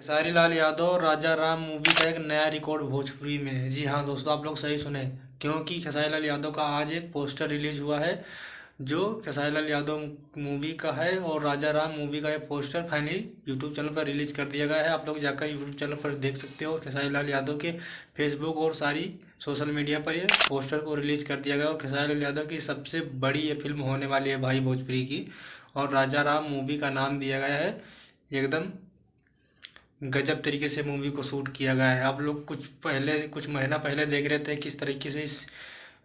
खेसारी लाल यादव और राजा राम मूवी का एक नया रिकॉर्ड भोजपुरी में है। जी हाँ दोस्तों, आप लोग सही सुने, क्योंकि खेसारी लाल यादव का आज एक पोस्टर रिलीज हुआ है जो खेसारी लाल यादव मूवी का है, और राजा राम मूवी का एक पोस्टर फाइनली यूट्यूब चैनल पर रिलीज कर दिया गया है। आप लोग जाकर यूट्यूब चैनल पर देख सकते हो। खेसारी लाल यादव के फेसबुक और सारी सोशल मीडिया पर ये पोस्टर को रिलीज कर दिया गया, और खेसारी लाल यादव की सबसे बड़ी ये फिल्म होने वाली है भाई भोजपुरी की, और राजा राम मूवी का नाम दिया गया है। एकदम गजब तरीके से मूवी को शूट किया गया है। आप लोग कुछ महीना पहले देख रहे थे किस तरीके से इस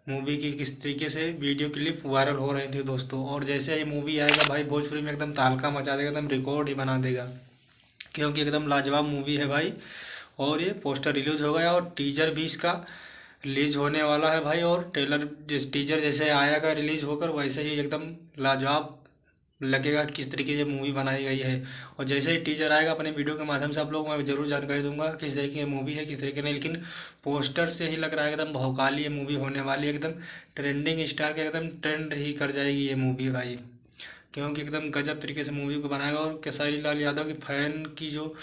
मूवी की किस तरीके से वीडियो क्लिप वायरल हो रही थी दोस्तों, और जैसे ये मूवी आएगा भाई भोजपुरी में एकदम तहलका मचा देगा, एकदम रिकॉर्ड ही बना देगा, क्योंकि एकदम लाजवाब मूवी है भाई। और ये पोस्टर रिलीज हो गया और टीजर भी इसका रिलीज होने वाला है भाई, और टीजर जैसे आएगा रिलीज होकर वैसे ही एकदम लाजवाब लगेगा किस तरीके से मूवी बनाई गई है। और जैसे ही टीजर आएगा अपने वीडियो के माध्यम से आप लोग मैं जरूर जानकारी दूंगा किस तरीके की मूवी है किस तरीके नहीं, लेकिन पोस्टर से ही लग रहा है एकदम भौकाली ये मूवी होने वाली है। एकदम ट्रेंडिंग स्टार के एकदम ट्रेंड ही कर जाएगी ये मूवी भाई, क्योंकि एकदम गजब तरीके से मूवी को बनाएगा। और खेसारी लाल यादव की फैन की जो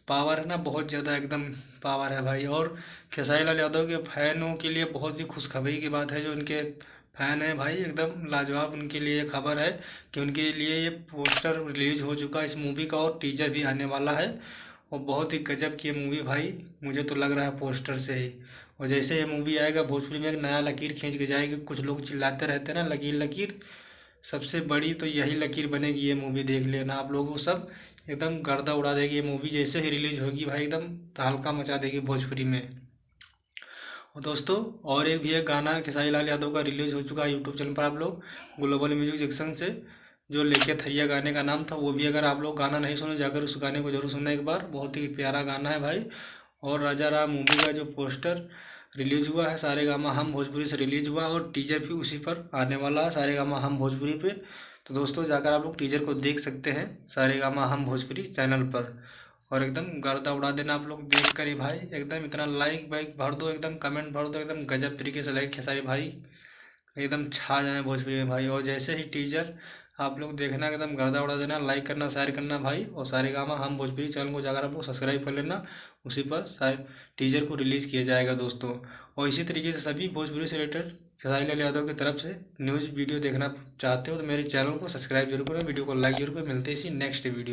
पावर है ना, बहुत ज़्यादा एकदम पावर है भाई। और खेसारी लाल यादव के फैनों के लिए बहुत ही खुशखबरी की बात है, जो उनके फैन है भाई एकदम लाजवाब, उनके लिए खबर है कि उनके लिए ये पोस्टर रिलीज हो चुका है इस मूवी का, और टीजर भी आने वाला है। और बहुत ही गजब की मूवी भाई, मुझे तो लग रहा है पोस्टर से ही। और जैसे ये मूवी आएगा भोजपुरी में एक नया लकीर खींच के जाएगी। कुछ लोग चिल्लाते रहते हैं ना लकीर लकीर, सबसे बड़ी तो यही लकीर बनेगी ये मूवी, देख लेना आप लोगों को। सब एकदम गर्दा उड़ा देगी ये मूवी, जैसे ही रिलीज होगी भाई एकदम तहलका मचा देगी भोजपुरी में। और दोस्तों और एक भी एक गाना खेसारी लाल यादव का रिलीज हो चुका है यूट्यूब चैनल पर, आप लोग ग्लोबल म्यूजिक सेक्शन से, जो लेके थैया गाने का नाम था, वो भी अगर आप लोग गाना नहीं सुने जाकर उस गाने को जरूर सुनना एक बार, बहुत ही प्यारा गाना है भाई। और राजा राम मूवी का जो पोस्टर रिलीज हुआ है सारेगामा हम भोजपुरी से रिलीज हुआ, और टीजर भी उसी पर आने वाला है सारेगामा हम भोजपुरी पे। तो दोस्तों जाकर आप लोग टीजर को देख सकते हैं सारेगामा हम भोजपुरी चैनल पर, और एकदम गर्दा उड़ा देना आप लोग देख कर ही भाई। एकदम इतना लाइक वाइक भर दो, एकदम कमेंट भर दो, एकदम गजब तरीके से लाइक खेसारी भाई एकदम छा जाए भोजपुरी में भाई। और जैसे ही टीजर आप लोग देखना एकदम गर्दा उड़ा देना, लाइक करना शेयर करना भाई, और सारेगामा हम भोजपुरी चैनल को जाकर आप लोग सब्सक्राइब कर लेना, उसी पर शायद टीजर को रिलीज़ किया जाएगा दोस्तों। और इसी तरीके से सभी भोजपुरी से रिलेटेड खेसारी लाल यादव की तरफ से न्यूज़ वीडियो देखना चाहते हो तो मेरे चैनल को सब्सक्राइब जरूर करें, वीडियो को लाइक जरूर करें। मिलते हैं इसी नेक्स्ट वीडियो।